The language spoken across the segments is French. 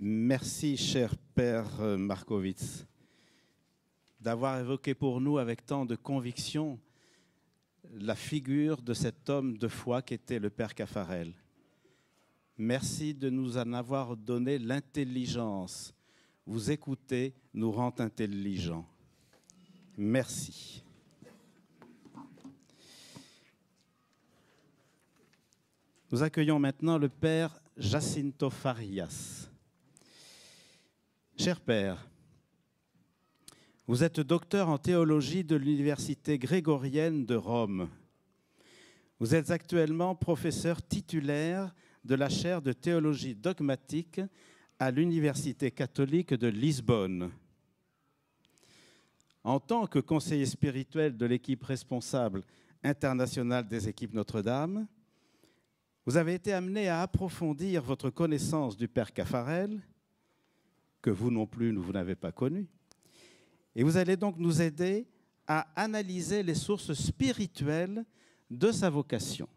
Merci, cher Père Markowitz, d'avoir évoqué pour nous avec tant de conviction la figure de cet homme de foi qu'était le Père Caffarel. Merci de nous en avoir donné l'intelligence. Vous écouter nous rend intelligents. Merci. Nous accueillons maintenant le Père Jacinto Farias. Cher Père, vous êtes docteur en théologie de l'Université grégorienne de Rome. Vous êtes actuellement professeur titulaire de la chaire de théologie dogmatique à l'Université catholique de Lisbonne. En tant que conseiller spirituel de l'équipe responsable internationale des équipes Notre-Dame, vous avez été amené à approfondir votre connaissance du Père Caffarel, que vous non plus, vous n'avez pas connu. Et vous allez donc nous aider à analyser les sources spirituelles de sa vocation.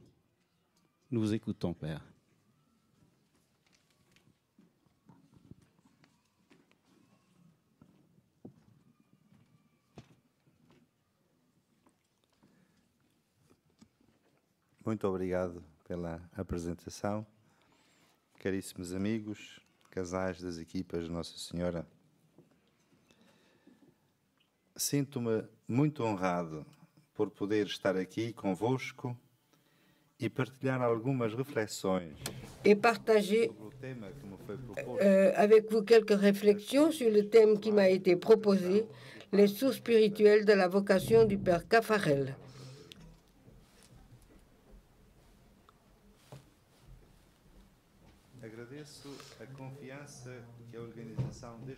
Nous vous écoutons, Père. Muito obrigado pela apresentação. Caríssimos amigos, casais das equipas de Nossa Senhora, sinto-me muito honrado por poder estar aqui convosco e partilhar algumas reflexões et partager sobre o tema que me foi proposto. avec vous quelques réflexions sur le thème qui m'a été proposé, les sources spirituelles de la vocation du Père Caffarel.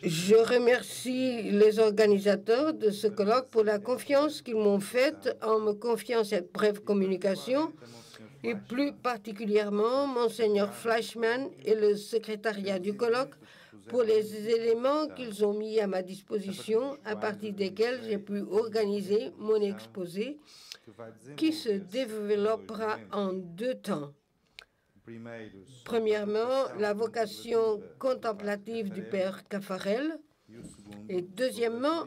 Je remercie les organisateurs de ce colloque pour la confiance qu'ils m'ont faite en me confiant cette brève communication, et plus particulièrement Monseigneur Fleischmann et le secrétariat du colloque pour les éléments qu'ils ont mis à ma disposition, à partir desquels j'ai pu organiser mon exposé qui se développera en 2 temps. Premièrement, la vocation contemplative du Père Caffarel, et deuxièmement,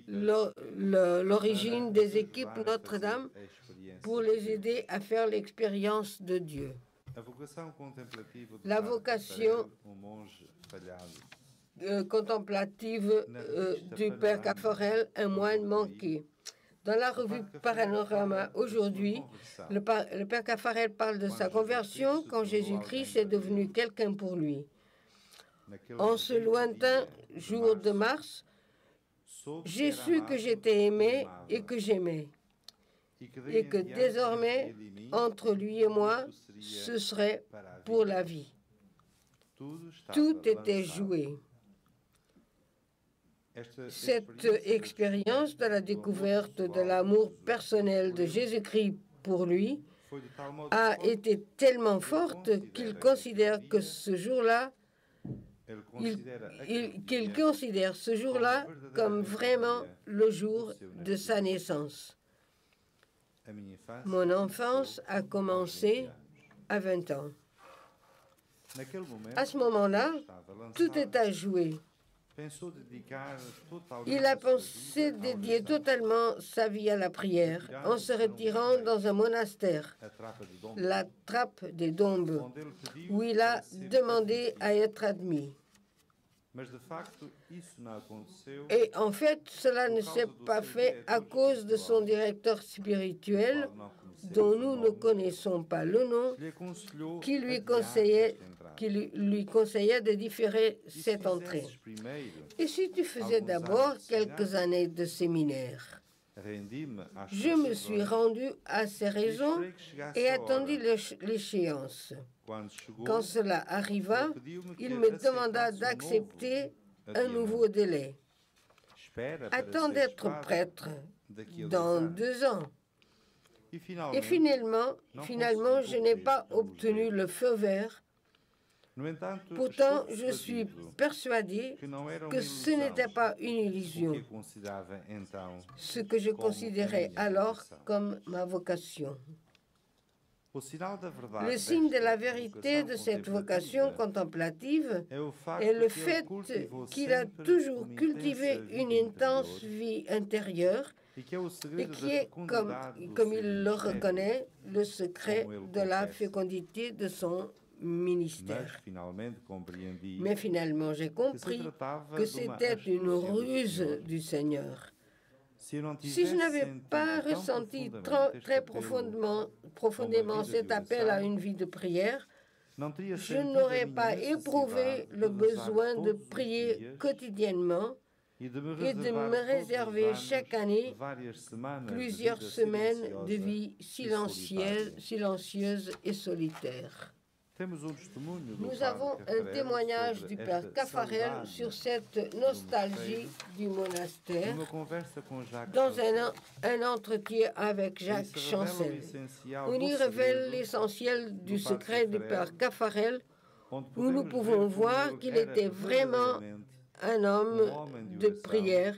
l'origine des équipes Notre-Dame pour les aider à faire l'expérience de Dieu. La vocation contemplative du Père Caffarel, un moine manqué. Dans la revue Panorama aujourd'hui, le Père Caffarel parle de sa conversion quand Jésus-Christ est devenu quelqu'un pour lui. En ce lointain jour de mars, j'ai su que j'étais aimé et que j'aimais, et que désormais, entre lui et moi, ce serait pour la vie. Tout était joué. Cette expérience de la découverte de l'amour personnel de Jésus-Christ pour lui a été tellement forte qu'il considère que ce jour-là, qu'il considère ce jour-là comme vraiment le jour de sa naissance. Mon enfance a commencé à 20 ans. À ce moment-là, tout est à jouer. Il a pensé dédier totalement sa vie à la prière en se retirant dans un monastère, la Trappe des Dombes, où il a demandé à être admis. Et en fait, cela ne s'est pas fait à cause de son directeur spirituel, dont nous ne connaissons pas le nom, qui lui conseillait de différer cette entrée. Et si tu faisais d'abord quelques années de séminaire? Je me suis rendu à ces raisons et attendu l'échéance. Quand cela arriva, il me demanda d'accepter un nouveau délai. Attends d'être prêtre dans 2 ans. Et finalement, je n'ai pas obtenu le feu vert. Pourtant, je suis persuadé que ce n'était pas une illusion, ce que je considérais alors comme ma vocation. Le signe de la vérité de cette vocation contemplative est le fait qu'il a toujours cultivé une intense vie intérieure et qui est, comme il le reconnaît, le secret de la fécondité de son ministère. Mais finalement, j'ai compris que c'était une ruse du Seigneur. Si je n'avais pas ressenti très profondément cet appel à une vie de prière, je n'aurais pas éprouvé le besoin de prier quotidiennement et de me réserver chaque année plusieurs semaines de vie silencieuse et solitaire. Nous avons un témoignage du Père Caffarel sur cette nostalgie du monastère dans un entretien avec Jacques Chancel. On y révèle l'essentiel du secret du Père Caffarel, où nous pouvons voir qu'il était vraiment un homme de prière,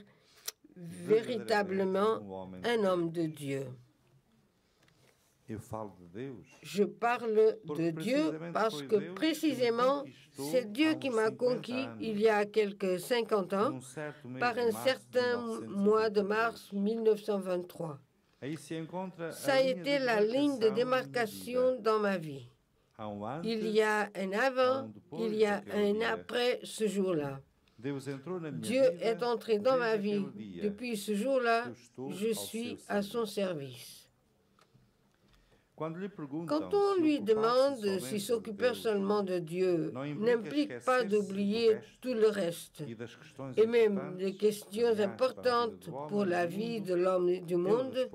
véritablement un homme de Dieu. Je parle de Dieu parce que précisément c'est Dieu qui m'a conquis il y a quelques 50 ans par un certain mois de mars 1923. Ça a été la ligne de démarcation dans ma vie. Il y a un avant, il y a un après ce jour-là. Dieu est entré dans ma vie. Depuis ce jour-là, je suis à son service. Quand on lui demande si s'occuper seulement de Dieu n'implique pas d'oublier tout le reste, et même des questions importantes pour la vie de l'homme et du monde,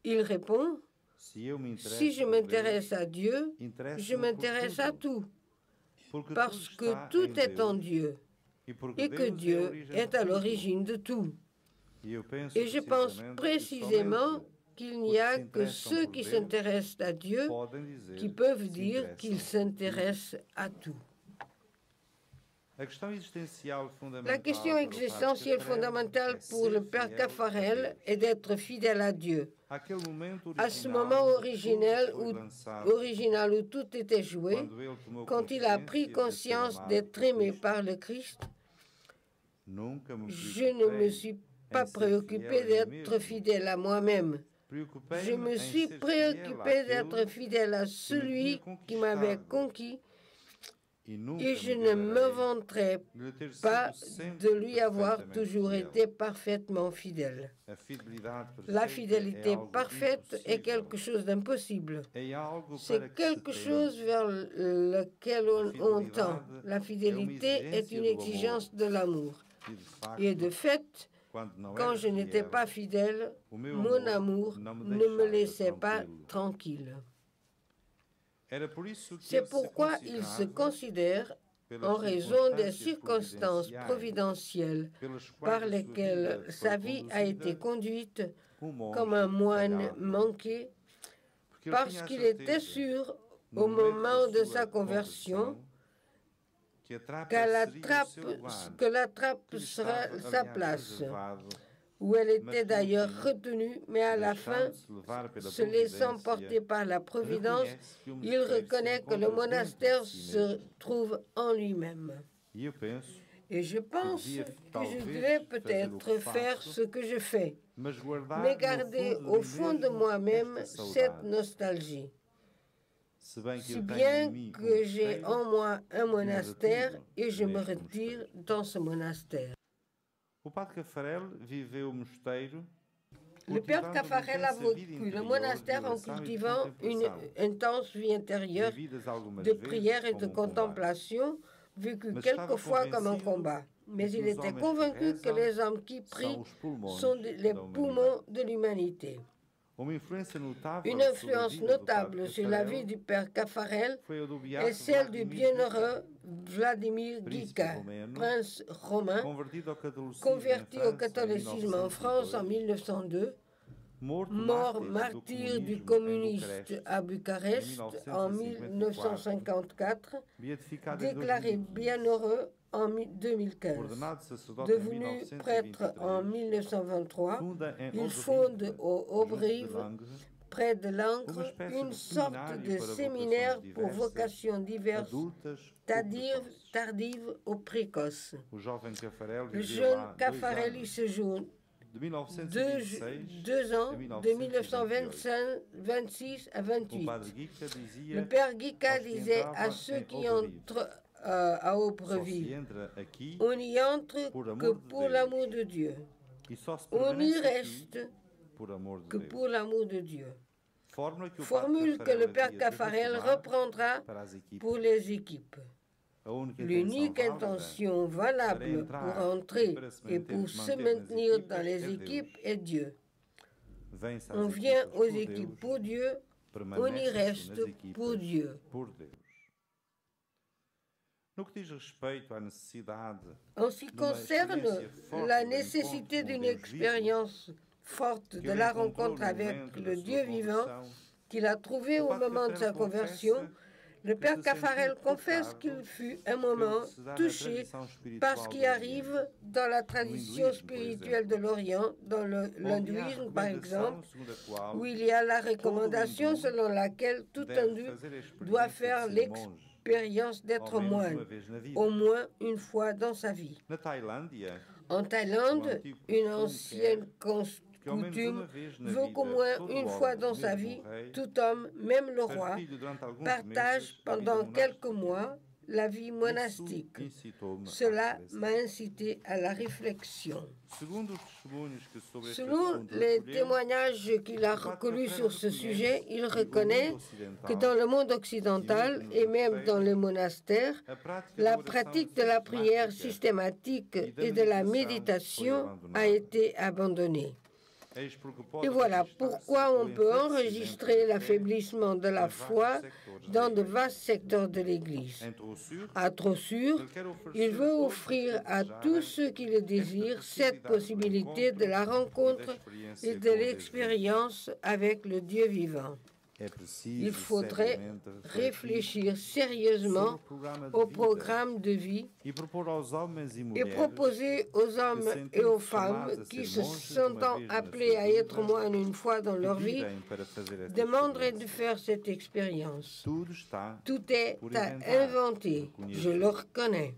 il répond, si je m'intéresse à Dieu, je m'intéresse à tout, parce que tout est en Dieu, et que Dieu est à l'origine de tout. Et je pense précisément qu'il n'y a que ceux qui s'intéressent à Dieu qui peuvent dire qu'ils s'intéressent à tout. La question existentielle fondamentale pour le Père Caffarel est d'être fidèle à Dieu. À ce moment original où tout était joué, quand il a pris conscience d'être aimé par le Christ, je ne me suis pas préoccupé d'être fidèle à moi-même. Je me suis préoccupé d'être fidèle à celui qui m'avait conquis et je ne me vanterai pas de lui avoir toujours été parfaitement fidèle. La fidélité parfaite est quelque chose d'impossible. C'est quelque chose vers lequel on tend. La fidélité est une exigence de l'amour. Et de fait, quand je n'étais pas fidèle, mon amour ne me laissait pas tranquille. C'est pourquoi il se considère, en raison des circonstances providentielles par lesquelles sa vie a été conduite, comme un moine manqué, parce qu'il était sûr, au moment de sa conversion, que la trappe sera sa place, où elle était d'ailleurs retenue, mais à la fin, se laissant porter par la Providence, il reconnaît que le monastère se trouve en lui-même. Et je pense que je devais peut-être faire ce que je fais, mais garder au fond de moi-même cette nostalgie. Si bien que j'ai en moi un monastère et je me retire dans ce monastère. Le Père Caffarel a vécu le monastère en cultivant une intense vie intérieure de prière et de contemplation, vécue quelquefois comme un combat. Mais il était convaincu que les hommes qui prient sont les poumons de l'humanité. Une influence notable sur la vie du Père Caffarel est celle du bienheureux Vladimir Guica, prince romain, converti au catholicisme en France en 1902, mort martyr du communiste à Bucarest en 1954, déclaré bienheureux en 2015. Devenu prêtre en 1923, il fonde au Haut-Brive près de l'Ancre, une sorte de séminaire pour vocations diverses, tardives ou précoces. Le jeune Caffarel y séjourne 2 ans, de 1926 à 28. Le père Guica disait à ceux qui entrent à Aubreville, on n'y entre que pour l'amour de Dieu. On y reste que pour l'amour de Dieu. Formule que le père Caffarel reprendra pour les équipes. L'unique intention valable pour entrer et pour se maintenir dans les équipes est Dieu. On vient aux équipes pour Dieu, on y reste pour Dieu. En ce qui concerne la nécessité d'une expérience forte de la rencontre avec le Dieu vivant qu'il a trouvé au moment de sa conversion, le père Caffarel confesse qu'il fut un moment touché par ce qui arrive dans la tradition spirituelle de l'Orient, dans l'hindouisme par exemple, où il y a la recommandation selon laquelle tout hindou doit faire l'expérience d'être moine, au moins une fois dans sa vie. En Thaïlande, une ancienne coutume veut qu'au moins une fois dans sa vie, tout homme, même le roi, partage pendant quelques mois la vie monastique. Cela m'a incité à la réflexion. Selon les témoignages qu'il a recueillis sur ce sujet, il reconnaît que dans le monde occidental et même dans les monastères, la pratique de la prière systématique et de la méditation a été abandonnée. Et voilà pourquoi on peut enregistrer l'affaiblissement de la foi dans de vastes secteurs de l'Église. À trop sûr, il veut offrir à tous ceux qui le désirent cette possibilité de la rencontre et de l'expérience avec le Dieu vivant. Il faudrait réfléchir sérieusement au programme de vie et proposer aux hommes et aux femmes qui se sentent appelés à être moines une fois dans leur vie, demanderaient de faire cette expérience. Tout est à inventer, je le reconnais.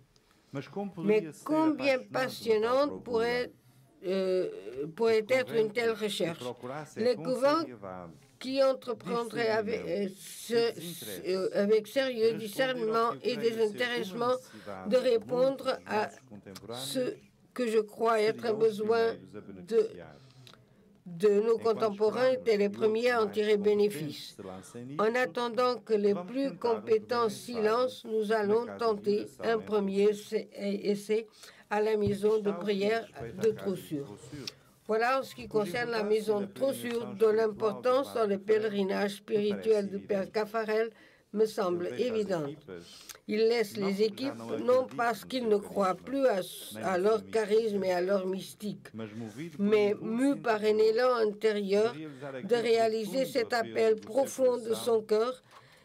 Mais combien passionnante pourrait être une telle recherche? Les couvents qui entreprendraient avec sérieux discernement et désintéressement de répondre à ce que je crois être un besoin de nos contemporains étaient les premiers à en tirer bénéfice. En attendant que les plus compétents s'y lancent, nous allons tenter un premier essai à la maison de prière de Trossur. Voilà en ce qui concerne la maison de Trossur, dont l'importance dans le pèlerinage spirituel du père Caffarel me semble évidente. Il laisse les équipes non parce qu'ils ne croient plus à leur charisme et à leur mystique, mais mus par un élan intérieur de réaliser cet appel profond de son cœur,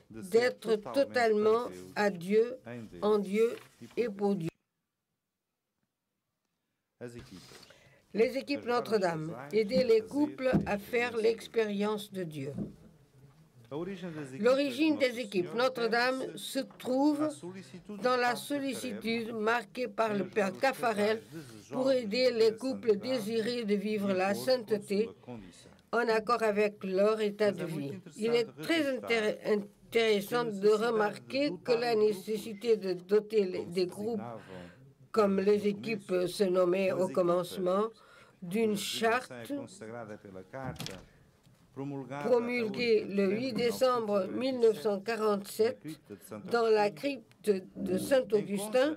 d'être totalement à Dieu, en Dieu et pour Dieu. Les équipes Notre-Dame, aider les couples à faire l'expérience de Dieu. L'origine des équipes Notre-Dame se trouve dans la sollicitude marquée par le père Caffarel pour aider les couples désirés de vivre la sainteté en accord avec leur état de vie. Il est très intéressant de remarquer que la nécessité de doter des groupes, comme les équipes se nommaient au commencement, d'une charte promulguée le 8 décembre 1947 dans la crypte de Saint-Augustin,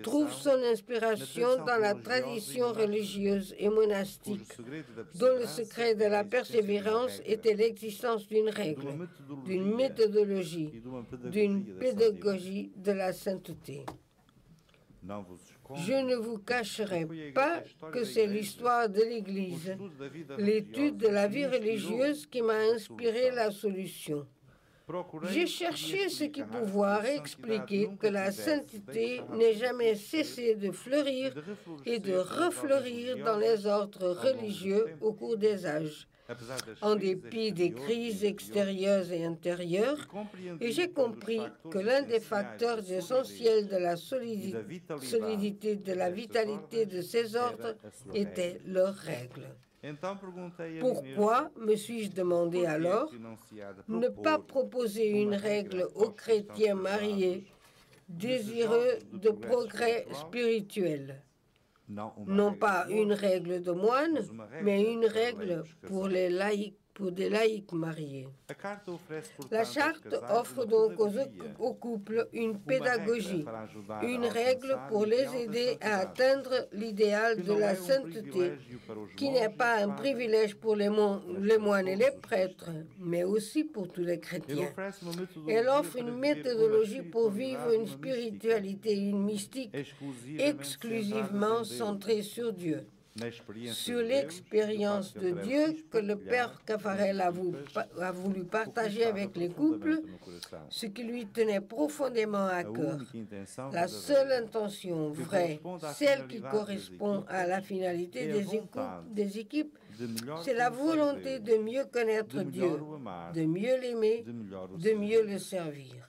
trouve son inspiration dans la tradition religieuse et monastique, dont le secret de la persévérance était l'existence d'une règle, d'une méthodologie, d'une pédagogie de la sainteté. Je ne vous cacherai pas que c'est l'histoire de l'Église, l'étude de la vie religieuse qui m'a inspiré la solution. J'ai cherché ce qui pouvoir expliquer que la sainteté n'ait jamais cessé de fleurir et de refleurir dans les ordres religieux au cours des âges. en dépit des crises extérieures et intérieures, et j'ai compris que l'un des facteurs essentiels de la solidité, de la vitalité de ces ordres était leurs règles. Pourquoi, me suis-je demandé alors, ne pas proposer une règle aux chrétiens mariés désireux de progrès spirituel? Non pas une règle de moine, mais une règle pour les laïcs, pour des laïcs mariés. La charte offre donc aux couples une pédagogie, une règle pour les aider à atteindre l'idéal de la sainteté, qui n'est pas un privilège pour les moines et les prêtres, mais aussi pour tous les chrétiens. Elle offre une méthodologie pour vivre une spiritualité et une mystique exclusivement centrée sur Dieu, sur l'expérience de Dieu que le Père Caffarel a voulu partager avec les couples, ce qui lui tenait profondément à cœur. La seule intention vraie, celle qui correspond à la finalité des équipes, c'est la volonté de mieux connaître Dieu, de mieux l'aimer, de mieux le servir.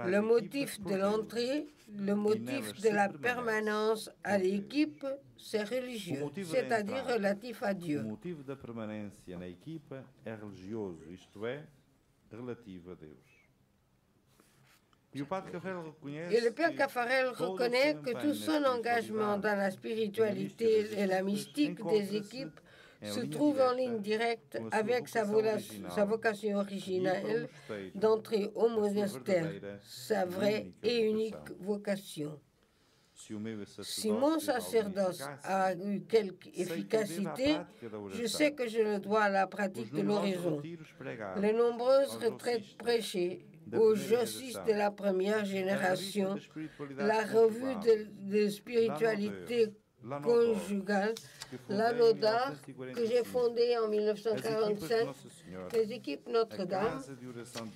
Le motif de l'entrée, le motif de la permanence à l'équipe, c'est religieux, c'est-à-dire relatif à Dieu. O motivo da permanência na equipa é religioso, isto é, relativo a Deus. Et le Père Caffarel reconnaît que tout son engagement dans la spiritualité et la mystique des équipes se trouve en ligne directe avec sa vocation originelle d'entrer au monastère, sa vraie et unique vocation. Si mon sacerdoce a eu quelque efficacité, je sais que je le dois à la pratique de l'horizon. Les nombreuses retraites prêchées aux jossis de la première génération, la revue de spiritualité conjugale, l'Anoda, que j'ai fondée en 1945, les équipes Notre-Dame,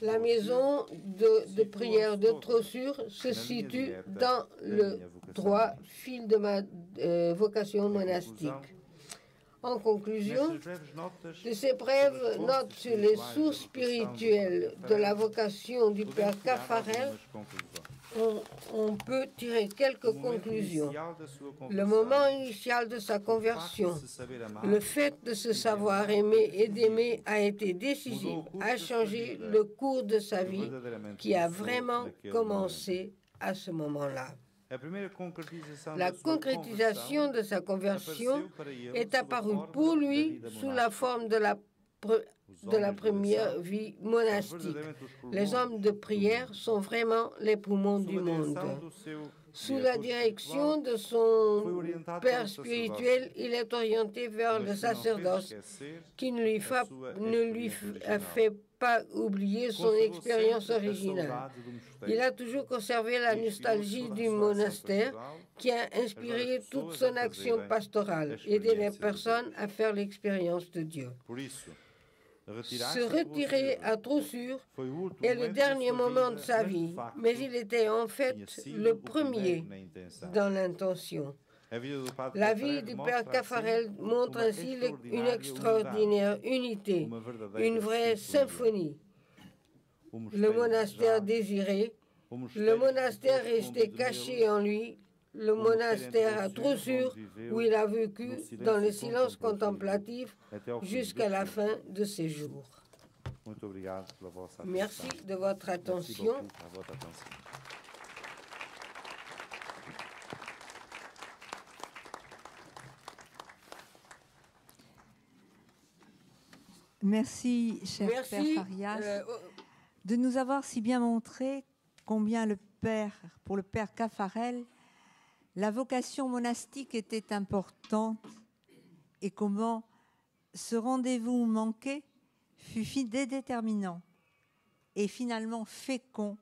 la maison de prière de Trossure se situe dans le droit fil de ma vocation monastique. En conclusion, de ces brèves notes sur les sources spirituelles de la vocation du Père Caffarel, on peut tirer quelques conclusions. Le moment initial de sa conversion, le fait de se savoir aimer et d'aimer a été décisif, a changé le cours de sa vie qui a vraiment commencé à ce moment-là. La concrétisation de sa conversion est apparue pour lui sous la forme de la première vie monastique. Les hommes de prière sont vraiment les poumons du monde. Sous la direction de son père spirituel, il est orienté vers le sacerdoce qui ne lui fait pas oublier son expérience originale. Il a toujours conservé la nostalgie du monastère qui a inspiré toute son action pastorale, aider les personnes à faire l'expérience de Dieu. Se retirer à Trossure est le dernier moment de sa vie, mais il était en fait le premier dans l'intention. La vie du Père Caffarel montre ainsi une extraordinaire unité, une vraie symphonie. Le monastère désiré, le monastère resté caché en lui, le monastère à Trossure où il a vécu dans le silence contemplatif jusqu'à la fin de ses jours. Merci de votre attention. Merci, cher Père Farias, de nous avoir si bien montré combien pour le Père Caffarel, la vocation monastique était importante et comment ce rendez-vous manqué fut déterminant et finalement fécond